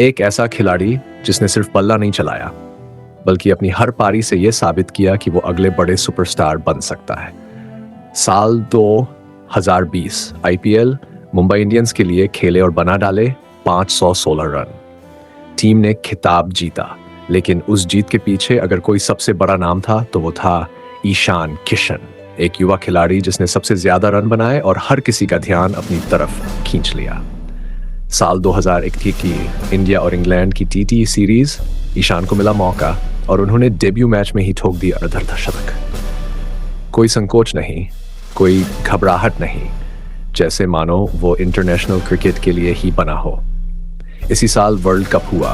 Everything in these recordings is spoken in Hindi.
एक ऐसा खिलाड़ी जिसने सिर्फ बल्ला नहीं चलाया बल्कि अपनी हर पारी से यह साबित किया कि वो अगले बड़े सुपरस्टार बन सकता है। साल 2020 आईपीएल मुंबई इंडियंस के लिए खेले और बना डाले 516 रन। टीम ने खिताब जीता, लेकिन उस जीत के पीछे अगर कोई सबसे बड़ा नाम था तो वो था ईशान किशन, एक युवा खिलाड़ी जिसने सबसे ज्यादा रन बनाए और हर किसी का ध्यान अपनी तरफ खींच लिया। साल 2021 की इंडिया और इंग्लैंड की टी सीरीज ईशान को मिला मौका और उन्होंने डेब्यू मैच में ही ठोक दिया अर्धशतक। कोई संकोच नहीं, कोई घबराहट नहीं, जैसे मानो वो इंटरनेशनल क्रिकेट के लिए ही बना हो। इसी साल वर्ल्ड कप हुआ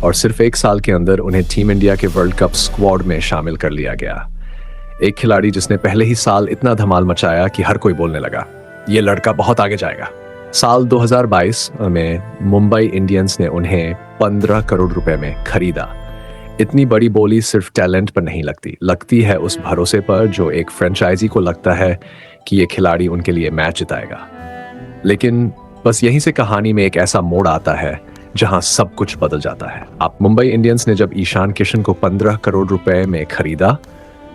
और सिर्फ एक साल के अंदर उन्हें टीम इंडिया के वर्ल्ड कप स्क्वाड में शामिल कर लिया गया। एक खिलाड़ी जिसने पहले ही साल इतना धमाल मचाया कि हर कोई बोलने लगा, ये लड़का बहुत आगे जाएगा। साल 2022 में मुंबई इंडियंस ने उन्हें 15 करोड़ रुपए में खरीदा। इतनी बड़ी बोली सिर्फ टैलेंट पर नहीं लगती है उस भरोसे पर जो एक फ्रेंचाइजी को लगता है कि ये खिलाड़ी उनके लिए मैच जिताएगा। लेकिन बस यहीं से कहानी में एक ऐसा मोड़ आता है जहां सब कुछ बदल जाता है। आप मुंबई इंडियंस ने जब ईशान किशन को 15 करोड़ रुपए में खरीदा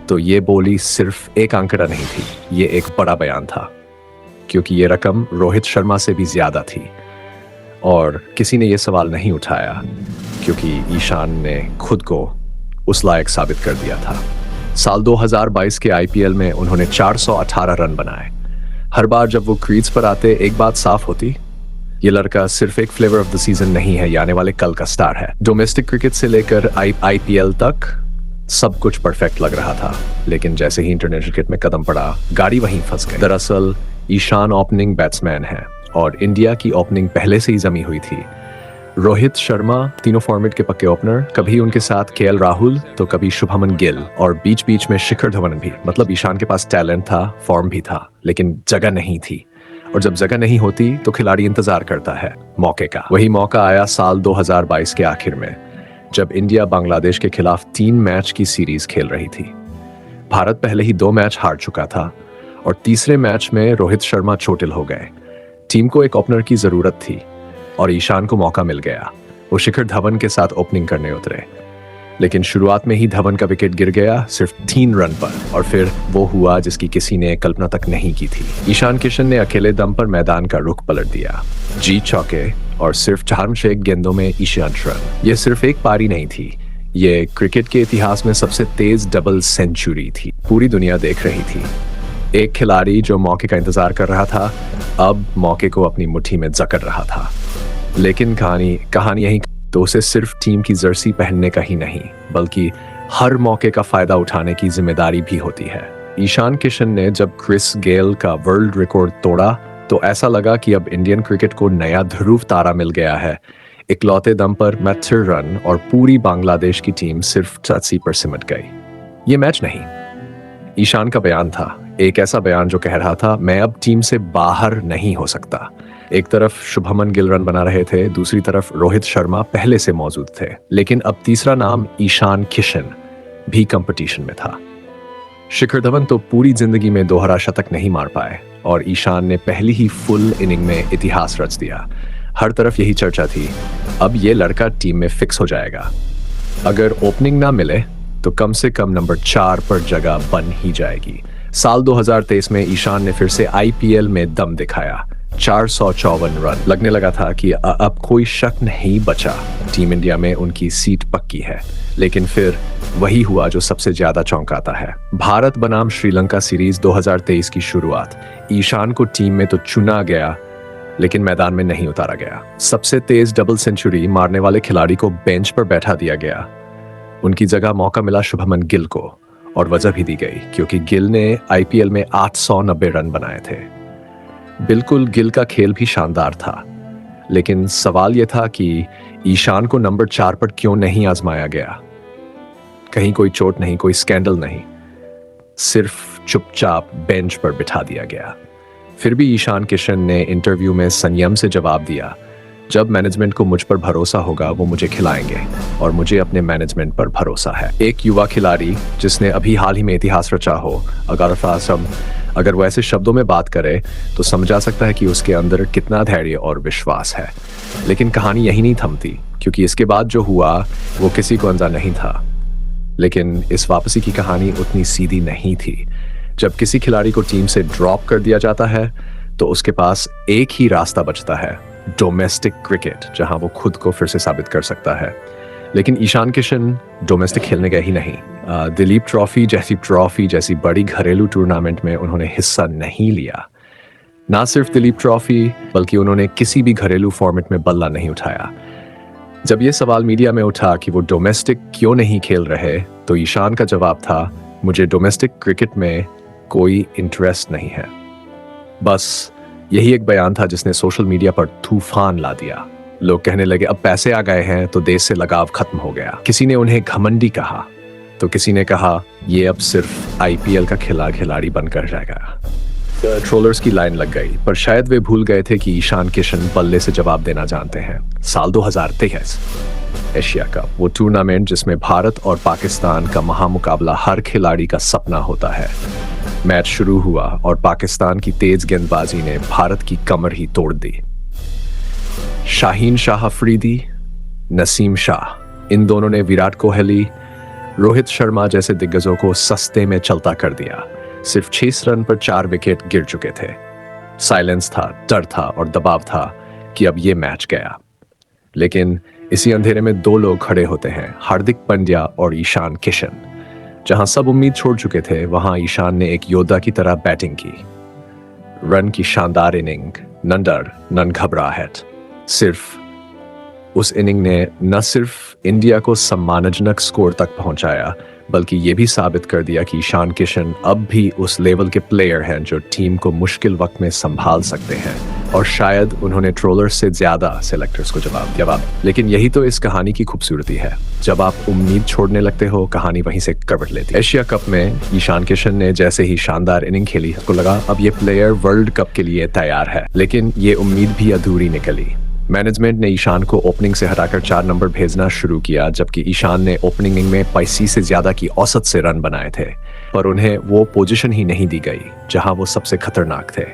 तो ये बोली सिर्फ एक आंकड़ा नहीं थी, ये एक बड़ा बयान था, क्योंकि ये रकम रोहित शर्मा से भी ज्यादा थी। और किसी ने ये सवाल नहीं उठाया क्योंकि ईशान ने खुद को उस लायक साबित कर दिया था। साल 2022 के आईपीएल में उन्होंने 418 रन बनाए। हर बार जब वो क्रीज पर आते एक बात साफ होती, ये लड़का सिर्फ एक फ्लेवर ऑफ द सीजन नहीं है, ये आने वाले कल का स्टार है। डोमेस्टिक क्रिकेट से लेकर आईपीएल तक सब कुछ परफेक्ट लग रहा था, लेकिन जैसे ही इंटरनेशनल क्रिकेट में कदम पड़ा गाड़ी वहीं फंस गई। दरअसल ईशान ओपनिंग बैट्समैन है और इंडिया की ओपनिंग पहले से ही जमी हुई थी। रोहित शर्मा तीनों फॉर्मेट के पक्के ओपनर, कभी उनके साथ केएल राहुल तो कभी शुभमन गिल और बीच बीच में शिखर धवन भी। मतलब ईशान के पास टैलेंट था, फॉर्म भी था, लेकिन जगह नहीं थी। और जब जगह नहीं होती तो खिलाड़ी इंतजार करता है मौके का। वही मौका आया साल 2022 के आखिर में, जब इंडिया बांग्लादेश के खिलाफ 3 मैच की सीरीज खेल रही थी। भारत पहले ही 2 मैच हार चुका था और तीसरे मैच में रोहित शर्मा चोटिल हो गए। टीम को एक ओपनर की जरूरत थी और ईशान को मौका मिल गया। वो शिखर धवन के साथ ओपनिंग करने उतरे, लेकिन शुरुआत में ही धवन का विकेट गिर गया सिर्फ 3 रन पर। और फिर वो हुआ जिसकी किसी ने कल्पना तक नहीं की थी। ईशान किशन ने अकेले दम पर मैदान का रुख पलट दिया। जी चौके और सिर्फ 4 गेंदों में ईशान रन। ये सिर्फ एक पारी नहीं थी, ये क्रिकेट के इतिहास में सबसे तेज डबल सेंचुरी थी। पूरी दुनिया देख रही थी। एक खिलाड़ी जो मौके का इंतजार कर रहा था अब मौके को अपनी मुट्ठी में जकड़ रहा था। लेकिन कहानी यही तो उसे सिर्फ टीम की जर्सी पहनने का ही नहीं, बल्कि हर मौके का फायदा उठाने की जिम्मेदारी भी होती है। ईशान किशन ने जब क्रिस गेल का वर्ल्ड रिकॉर्ड तोड़ा तो ऐसा लगा कि अब इंडियन क्रिकेट को नया ध्रुव तारा मिल गया है। इकलौते दम पर 72 रन और पूरी बांग्लादेश की टीम सिर्फ 80 पर सिमट गई। ये मैच नहीं, ईशान का बयान था। एक ऐसा बयान जो कह रहा था, मैं अब टीम से बाहर नहीं हो सकता। एक तरफ शुभमन गिल रन बना रहे थे, दूसरी तरफ रोहित शर्मा पहले से मौजूद थे, लेकिन अब तीसरा नाम ईशान किशन भी कंपटीशन में था। शिखर धवन तो पूरी जिंदगी में दोहरा शतक नहीं मार पाए और ईशान ने पहली ही फुल इनिंग में इतिहास रच दिया। हर तरफ यही चर्चा थी, अब ये लड़का टीम में फिक्स हो जाएगा। अगर ओपनिंग ना मिले तो कम से कम नंबर 4 पर जगह बन ही जाएगी। साल 2023 में ईशान ने फिर से आईपीएल में दम दिखाया। 454 रन। लगने लगा था कि अब कोई शक नहीं बचा, टीम इंडिया में उनकी सीट पक्की है। लेकिन फिर वही हुआ जो सबसे ज्यादा चौंकाता है। भारत बनाम श्रीलंका सीरीज 2023 की शुरुआत। ईशान को टीम में तो चुना गया, लेकिन मैदान में नहीं उतारा गया। सबसे तेज डबल सेंचुरी मारने वाले खिलाड़ी को बेंच पर बैठा दिया गया। उनकी जगह मौका मिला शुभमन गिल को, और वजह भी दी गई क्योंकि गिल ने आईपीएल में 890 रन बनाए थे। बिल्कुल गिल का खेल भी शानदार था, लेकिन सवाल यह था कि ईशान को नंबर 4 पर क्यों नहीं आजमाया गया। कहीं कोई चोट नहीं, कोई स्कैंडल नहीं, सिर्फ चुपचाप बेंच पर बिठा दिया गया। फिर भी ईशान किशन ने इंटरव्यू में संयम से जवाब दिया, जब मैनेजमेंट को मुझ पर भरोसा होगा वो मुझे खिलाएंगे और मुझे अपने मैनेजमेंट पर भरोसा है। एक युवा खिलाड़ी जिसने अभी हाल ही में इतिहास रचा हो, अगारफ आजम अगर वो ऐसे शब्दों में बात करे तो समझा सकता है कि उसके अंदर कितना धैर्य और विश्वास है। लेकिन कहानी यही नहीं थमती, क्योंकि इसके बाद जो हुआ वो किसी को अंदाजा नहीं था। लेकिन इस वापसी की कहानी उतनी सीधी नहीं थी। जब किसी खिलाड़ी को टीम से ड्रॉप कर दिया जाता है तो उसके पास एक ही रास्ता बचता है, डोमेस्टिक क्रिकेट, जहां वो खुद को फिर से साबित कर सकता है। लेकिन ईशान किशन डोमेस्टिक खेलने गए ही नहीं। दिलीप ट्रॉफी जैसी बड़ी घरेलू टूर्नामेंट में उन्होंने हिस्सा नहीं लिया। ना सिर्फ दिलीप ट्रॉफी, बल्कि उन्होंने किसी भी घरेलू फॉर्मेट में बल्ला नहीं उठाया। जब ये सवाल मीडिया में उठा कि वो डोमेस्टिक क्यों नहीं खेल रहे, तो ईशान का जवाब था, मुझे डोमेस्टिक क्रिकेट में कोई इंटरेस्ट नहीं है। बस यही एक बयान था जिसने सोशल मीडिया पर तूफान ला दिया। लोग कहने लगे अब पैसे आ गए हैं तो देश से लगाव खत्म हो गया। किसी ने उन्हें घमंडी कहा तो किसी ने कहा ये अब सिर्फ आईपीएल का खिलाड़ी बनकर जाएगा। ट्रोलर्स की लाइन लग गई, पर शायद वे भूल गए थे कि ईशान किशन बल्ले से जवाब देना जानते हैं। साल 2023 एशिया कप, वो टूर्नामेंट जिसमें भारत और पाकिस्तान का महामुकाबला हर खिलाड़ी का सपना होता है। मैच शुरू हुआ और पाकिस्तान की तेज गेंदबाजी ने भारत की कमर ही तोड़ दी। शाहीन शाह अफरीदी, नसीम शाह, इन दोनों ने विराट कोहली, रोहित शर्मा जैसे दिग्गजों को सस्ते में चलता कर दिया। सिर्फ 6 रन पर 4 विकेट गिर चुके थे। साइलेंस था, डर था और दबाव था कि अब ये मैच गया। लेकिन इसी अंधेरे में 2 लोग खड़े होते हैं, हार्दिक पांड्या और ईशान किशन। जहां सब उम्मीद छोड़ चुके थे, वहां ईशान ने एक योद्धा की तरह बैटिंग की। रन की शानदार इनिंग, न डर न घबराहट। सिर्फ उस इनिंग ने न सिर्फ इंडिया को सम्मानजनक स्कोर तक पहुंचाया, बल्कि ये भी साबित कर दिया कि ईशान किशन अब भी उस लेवल के प्लेयर हैं जो टीम को मुश्किल वक्त में संभाल सकते हैं। और शायद उन्होंने ट्रोलर्स से ज्यादा सेलेक्टर्स को जवाब दिया। लेकिन यही तो इस कहानी की खूबसूरती है। जब आप उम्मीद छोड़ने लगते हो, कहानी वहीं से करवट लेती है। एशिया कप में ईशान किशन ने जैसे ही शानदार इनिंग खेली, को लगा अब ये प्लेयर वर्ल्ड कप के लिए तैयार है। लेकिन ये उम्मीद भी अधूरी निकली। मैनेजमेंट ने ईशान को ओपनिंग से हटाकर 4 नंबर भेजना शुरू किया, जबकि ईशान ने ओपनिंग इनिंग में 85 से ज्यादा की औसत से रन बनाए थे। पर उन्हें वो पोजीशन ही नहीं दी गई जहां वो सबसे खतरनाक थे।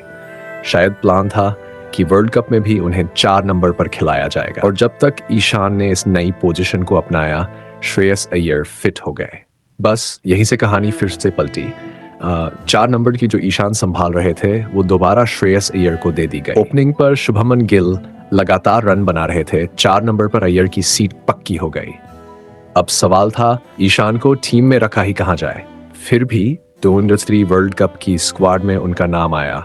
शायद प्लान था कि वर्ल्ड कप में भी उन्हें 4 नंबर पर खिलाया जाएगा। और जब तक ईशान ने इस नई पोजीशन को अपनाया, श्रेयस अय्यर फिट हो गए। बस यहीं से कहानी फिर से पलटी। 4 नंबर की जो ईशान संभाल रहे थे, वो दोबारा श्रेयस अय्यर को दे दी गई। ओपनिंग पर शुभमन गिल लगातार रन बना रहे थे। 4 नंबर पर अय्यर की सीट पक्की हो गई। अब सवाल था, ईशान को टीम में रखा ही कहां जाए। फिर भी 2003 वर्ल्ड कप की स्क्वाड में उनका नाम आया,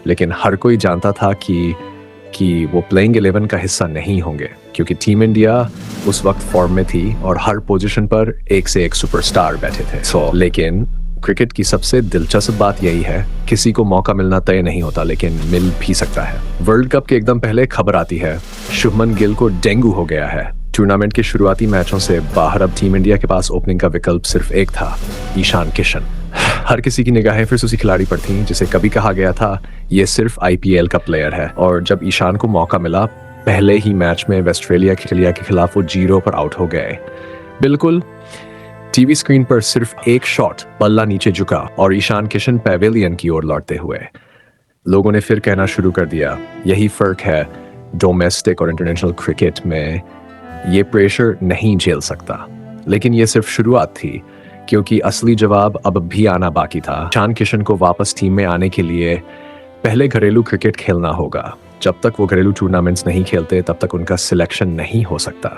लेकिन हर कोई जानता था कि वो प्लेइंग 11 का हिस्सा नहीं होंगे, क्योंकि टीम इंडिया उस वक्त फॉर्म में थी और हर पोजीशन पर एक से एक सुपरस्टार बैठे थे। लेकिन क्रिकेट की सबसे दिलचस्प बात यही है, किसी को मौका मिलना तय नहीं होता, लेकिन मिल भी सकता है। वर्ल्ड कप के एकदम पहले खबर आती है, शुभमन गिल को डेंगू हो गया है। टूर्नामेंट के शुरुआती मैचों से बाहर अब टीम इंडिया के पास ओपनिंग का विकल्प सिर्फ एक था, ईशान किशन। हर किसी की निगाहें फिर उसी खिलाड़ी पर थीं जिसे कभी कहा गया था ये सिर्फ आईपीएल का प्लेयर है। और जब ईशान को मौका मिला, पहले ही मैच में ऑस्ट्रेलिया के खिलाफ वो 0 पर आउट हो गए। बिल्कुल टीवी स्क्रीन पर सिर्फ एक शॉट, बल्ला नीचे झुका और ईशान किशन पैवेलियन की ओर लौटते हुए। लोगों ने फिर कहना शुरू कर दिया, यही फर्क है, डोमेस्टिक और इंटरनेशनल क्रिकेट में ये प्रेशर नहीं झेल सकता। लेकिन ये सिर्फ शुरुआत थी, क्योंकि असली जवाब अब भी आना बाकी था। ईशान किशन को वापस टीम में आने के लिए पहले घरेलू क्रिकेट खेलना होगा। जब तक वो घरेलू टूर्नामेंट्स नहीं खेलते, तब तक उनका सिलेक्शन नहीं हो सकता।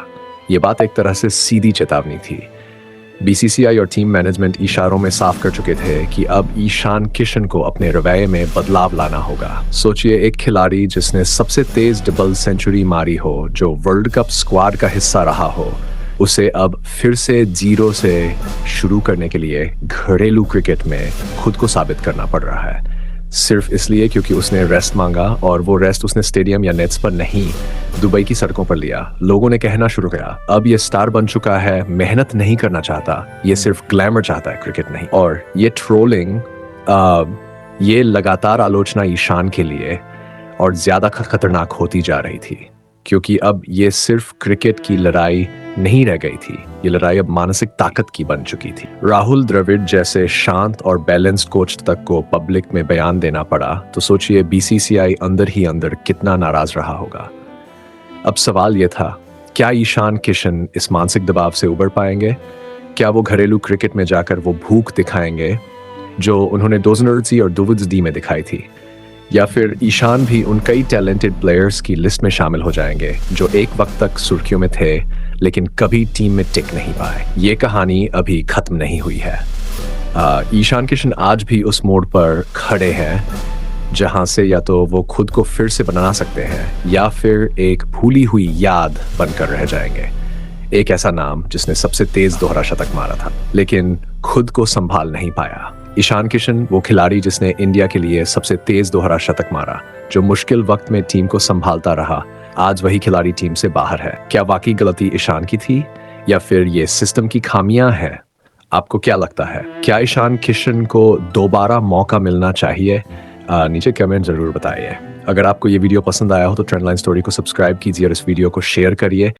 ये बात एक तरह से सीधी चेतावनी थी। बीसीसीआई और टीम मैनेजमेंट इशारों में साफ कर चुके थे कि अब ईशान किशन को अपने रवैये में बदलाव लाना होगा। सोचिए, एक खिलाड़ी जिसने सबसे तेज डबल सेंचुरी मारी हो, जो वर्ल्ड कप स्क्वाड का हिस्सा रहा हो, उसे अब फिर से 0 से शुरू करने के लिए घरेलू क्रिकेट में खुद को साबित करना पड़ रहा है। सिर्फ इसलिए क्योंकि उसने रेस्ट मांगा, और वो रेस्ट उसने स्टेडियम या नेट्स पर नहीं, दुबई की सड़कों पर लिया। लोगों ने कहना शुरू किया, अब ये स्टार बन चुका है, मेहनत नहीं करना चाहता, ये सिर्फ ग्लैमर चाहता है, क्रिकेट नहीं। और ये ट्रोलिंग, ये लगातार आलोचना ईशान के लिए और ज्यादा खतरनाक होती जा रही थी, क्योंकि अब ये सिर्फ क्रिकेट की लड़ाई नहीं रह गई थी, ये लड़ाई अब मानसिक ताकत की बन चुकी थी। राहुल द्रविड़ जैसे शांत और बैलेंस कोच तक को पब्लिक में बयान देना पड़ा, तो सोचिए बीसीसीआई अंदर ही अंदर कितना नाराज रहा होगा। अब सवाल यह था, क्या ईशान किशन इस मानसिक दबाव से उबर पाएंगे? क्या वो घरेलू क्रिकेट में जाकर वो भूख दिखाएंगे जो उन्होंने 2010 और 2020 में दिखाई थी? या फिर ईशान भी उन कई टैलेंटेड प्लेयर्स की लिस्ट में शामिल हो जाएंगे जो एक वक्त तक सुर्खियों में थे लेकिन कभी टीम में टिक नहीं पाए? ये कहानी अभी खत्म नहीं हुई है। ईशान किशन आज भी उस मोड़ पर खड़े हैं जहां से या तो वो खुद को फिर से बना सकते हैं या फिर एक भूली हुई याद बनकर रह जाएंगे। एक ऐसा नाम जिसने सबसे तेज दोहरा शतक मारा था लेकिन खुद को संभाल नहीं पाया। ईशान किशन वो खिलाड़ी जिसने इंडिया के लिए सबसे तेज दोहरा शतक मारा, जो मुश्किल वक्त में टीम को संभालता रहा, आज वही खिलाड़ी टीम से बाहर है। क्या वाकई गलती ईशान की थी या फिर ये सिस्टम की खामियां हैं? आपको क्या लगता है? क्या ईशान किशन को दोबारा मौका मिलना चाहिए? नीचे कमेंट जरूर बताइए। अगर आपको ये वीडियो पसंद आया हो तो ट्रेंडलाइन स्टोरी को सब्सक्राइब कीजिए और इस वीडियो को शेयर करिए।